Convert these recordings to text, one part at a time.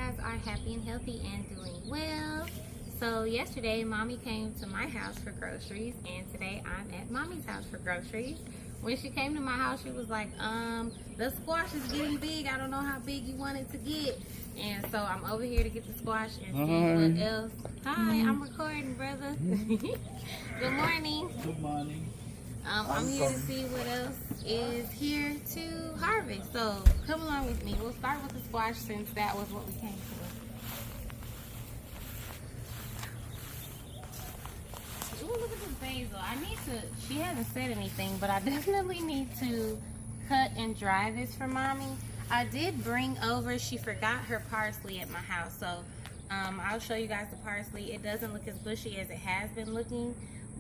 guys are happy and healthy and doing well. So yesterday, mommy came to my house for groceries, and today I'm at mommy's house for groceries. When she came to my house, she was like, the squash is getting big. I don't know how big you want it to get. And so I'm over here to get the squash and see what else. Hi, I'm recording, brother. Good morning. Good morning. I'm here to see what else is here to harvest. So come along with me. We'll start with the squash since that was what we came to. Ooh, look at this basil. I need to, she hasn't said anything, but I definitely need to cut and dry this for mommy. I did bring over, she forgot her parsley at my house. So I'll show you guys the parsley. It doesn't look as bushy as it has been looking,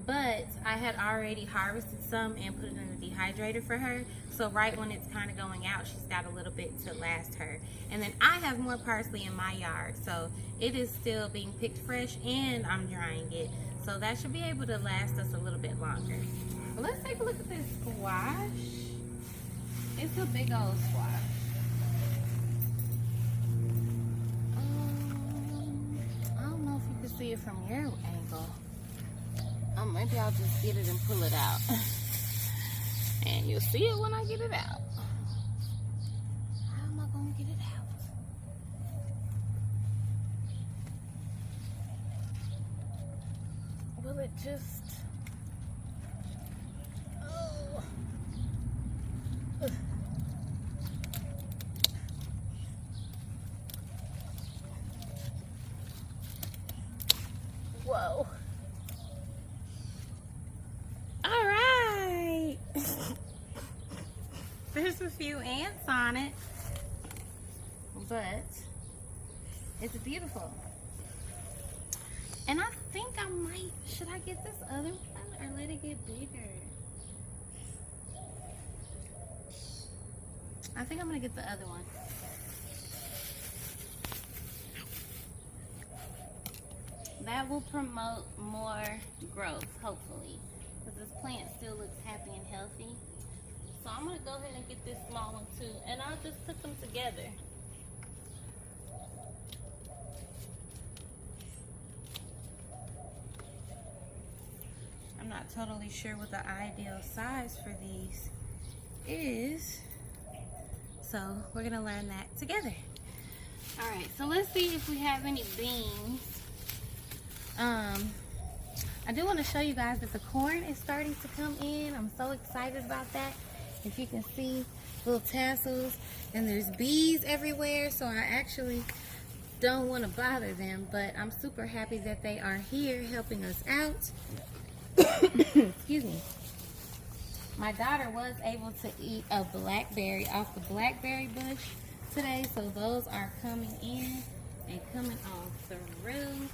but I had already harvested some and put it in the dehydrator for her. So right when it's kind of going out, she's got a little bit to last her. And then I have more parsley in my yard, so it is still being picked fresh and I'm drying it. So that should be able to last us a little bit longer. But let's take a look at this squash. It's a big old squash. I don't know if you can see it from your angle. Maybe I'll just get it and pull it out. And you'll see it when I get it out. How am I going to get it out? Will it just... Oh. Whoa. There's a few ants on it, but it's beautiful. And I think I might, should I get this other one or let it get bigger? I think I'm gonna get the other one. That will promote more growth, hopefully, because this plant still looks happy and healthy. So I'm going to go ahead and get this small one too, and I'll just put them together. I'm not totally sure what the ideal size for these is, so we're going to learn that together. Alright, so let's see if we have any beans. I do want to show you guys that the corn is starting to come in. I'm so excited about that. If you can see little tassels, and there's bees everywhere, so I actually don't want to bother them, but I'm super happy that they are here helping us out. Excuse me. My daughter was able to eat a blackberry off the blackberry bush today, so those are coming in and coming on through.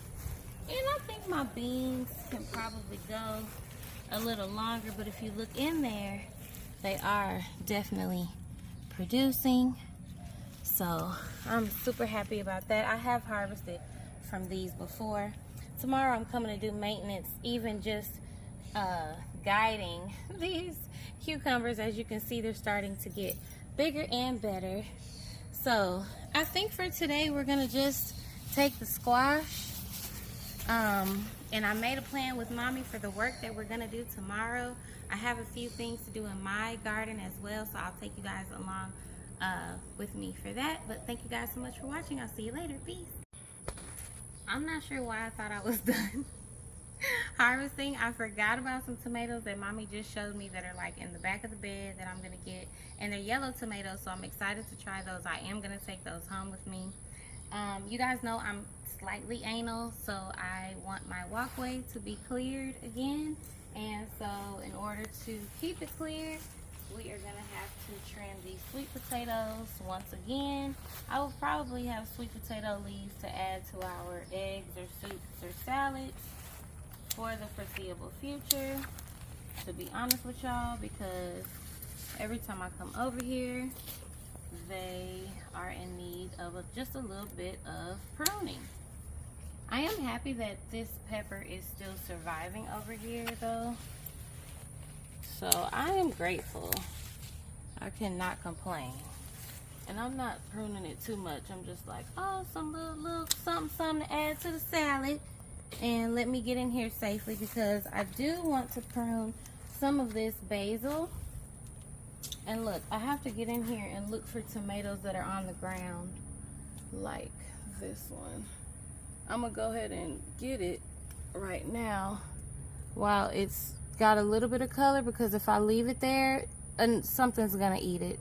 And I think my beans can probably go a little longer, but if you look in there, they are definitely producing. So I'm super happy about that. I have harvested from these before. Tomorrow I'm coming to do maintenance, even just guiding these cucumbers. As you can see, they're starting to get bigger and better. So I think for today we're gonna just take the squash. And I made a plan with mommy for the work that we're gonna do tomorrow. I have a few things to do in my garden as well, so I'll take you guys along with me for that. But thank you guys so much for watching. I'll see you later. Peace. I'm not sure why I thought I was done harvesting. I forgot about some tomatoes that mommy just showed me that are like in the back of the bed that I'm gonna get, and they're yellow tomatoes, so I'm excited to try those. I am gonna take those home with me. You guys know I'm slightly anal, so I want my walkway to be cleared again, and so in order to keep it cleared, we are gonna have to trim these sweet potatoes once again. I will probably have sweet potato leaves to add to our eggs or soups or salads for the foreseeable future, to be honest with y'all, because every time I come over here, they are in need of just a little bit of pruning. I am happy that this pepper is still surviving over here though. So I am grateful. I cannot complain. And I'm not pruning it too much. I'm just like, oh, some little something to add to the salad. And let me get in here safely because I do want to prune some of this basil. And look, I have to get in here and look for tomatoes that are on the ground, like this one. I'm gonna go ahead and get it right now while it's got a little bit of color, because if I leave it there, something's gonna eat it.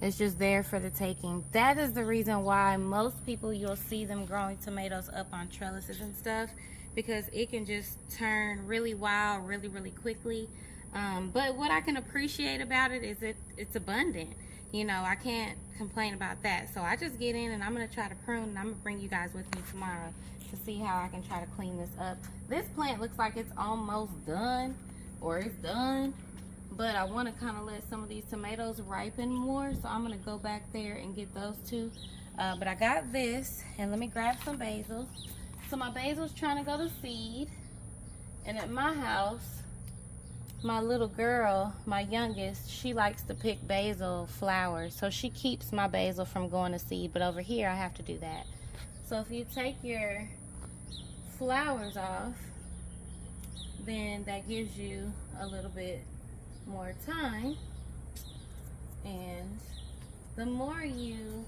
It's just there for the taking. That is the reason why most people, you'll see them growing tomatoes up on trellises and stuff, because it can just turn really wild really quickly. But what I can appreciate about it is it's abundant. You know, I can't complain about that. So I just get in and I'm going to try to prune, and I'm going to bring you guys with me tomorrow to see how I can try to clean this up. This plant looks like it's almost done, or it's done. But I want to kind of let some of these tomatoes ripen more. So I'm going to go back there and get those two. But I got this, and let me grab some basil. So my basil's trying to go to seed. And at my house, my little girl, my youngest, she likes to pick basil flowers. So she keeps my basil from going to seed. But over here, I have to do that. So if you take your flowers off, then that gives you a little bit more time, and the more you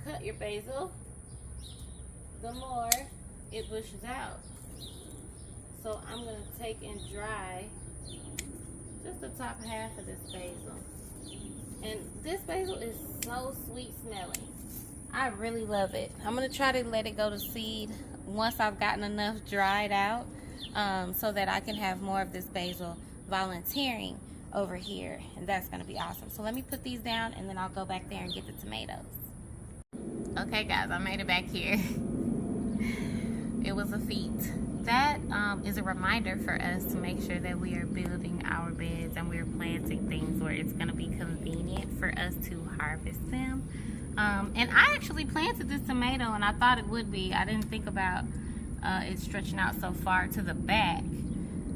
cut your basil, the more it bushes out. So I'm going to take and dry just the top half of this basil. And this basil is so sweet smelling. I really love it. I'm going to try to let it go to seed once I've gotten enough dried out, so that I can have more of this basil volunteering over here, and that's going to be awesome. So let me put these down, and then I'll go back there and get the tomatoes. Okay guys, I made it back here. It was a feat. That is a reminder for us to make sure that we are building our beds and we're planting things where it's going to be convenient for us to harvest them. And I actually planted this tomato, and I thought it would be. I didn't think about it stretching out so far to the back.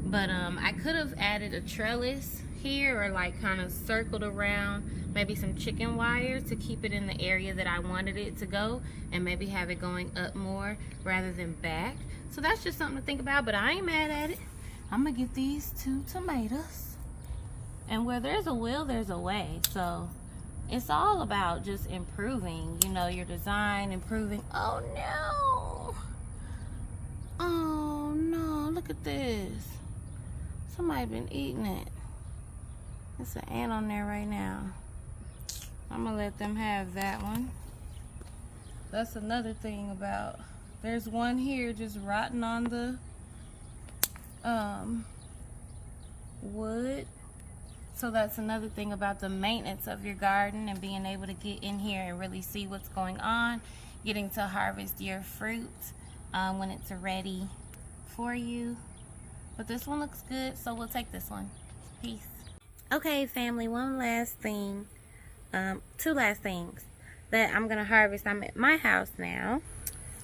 But I could have added a trellis here, or like kind of circled around maybe some chicken wire to keep it in the area that I wanted it to go, and maybe have it going up more rather than back. So that's just something to think about, but I ain't mad at it. I'm gonna get these 2 tomatoes, and where there's a will, there's a way. So it's all about just improving, you know, your design, improving. Oh no, oh no, look at this. Somebody been eating it. There's an ant on there right now. I'm gonna let them have that one. That's another thing about, there's one here just rotting on the wood. So that's another thing about the maintenance of your garden and being able to get in here and really see what's going on, getting to harvest your fruit when it's ready for you. But this one looks good, so we'll take this one. Peace. Okay, family, one last thing, 2 last things that I'm gonna harvest. I'm at my house now.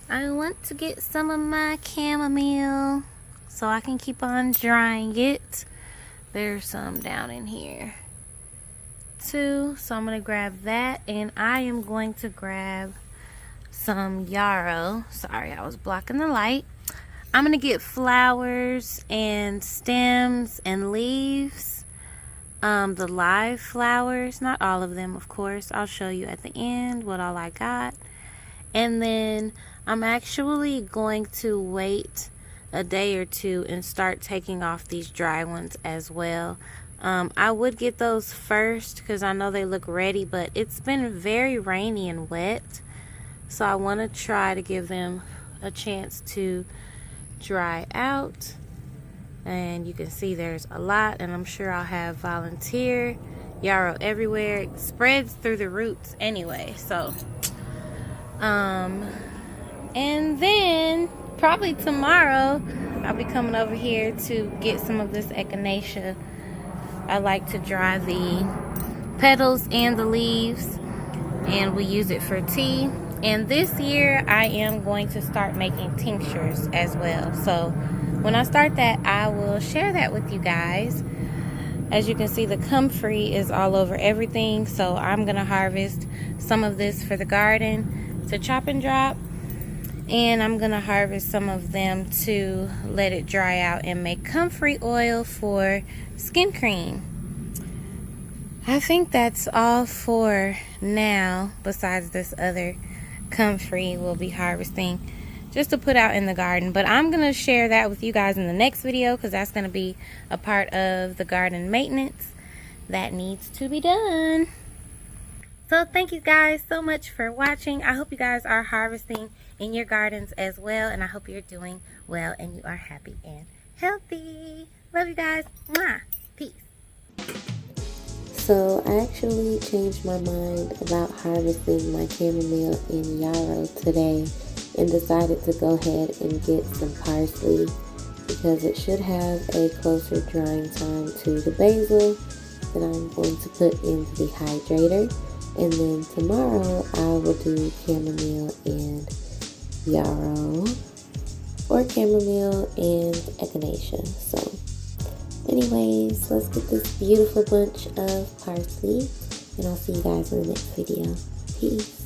I want to get some of my chamomile so I can keep on drying it. There's some down in here too, so I'm gonna grab that, and I am going to grab some yarrow. Sorry, I was blocking the light. I'm gonna get flowers and stems and leaves, the live flowers, not all of them, of course. I'll show you at the end what all I got. And then I'm actually going to wait a day or 2 and start taking off these dry ones as well. I would get those first because I know they look ready, but it's been very rainy and wet, so I want to try to give them a chance to dry out. And you can see there's a lot, and I'm sure I'll have volunteer yarrow everywhere. It spreads through the roots anyway, so and then probably tomorrow I'll be coming over here to get some of this echinacea. I like to dry the petals and the leaves, and we use it for tea. And this year I am going to start making tinctures as well. So when I start that, I will share that with you guys As you can see, the comfrey is all over everything, so I'm gonna harvest some of this for the garden to chop and drop, and I'm gonna harvest some of them to let it dry out and make comfrey oil for skin cream. I think that's all for now, besides this other comfrey we'll be harvesting just to put out in the garden. But I'm going to share that with you guys in the next video, because that's going to be a part of the garden maintenance that needs to be done. So thank you guys so much for watching. I hope you guys are harvesting in your gardens as well, and I hope you're doing well and you are happy and healthy. Love you guys. Mwah. Peace. So I actually changed my mind about harvesting my chamomile and yarrow today and decided to go ahead and get some parsley because it should have a closer drying time to the basil that I'm going to put in the dehydrator. And then tomorrow I will do chamomile and yarrow or chamomile and echinacea. So anyways, let's get this beautiful bunch of parsley, and I'll see you guys in the next video. Peace.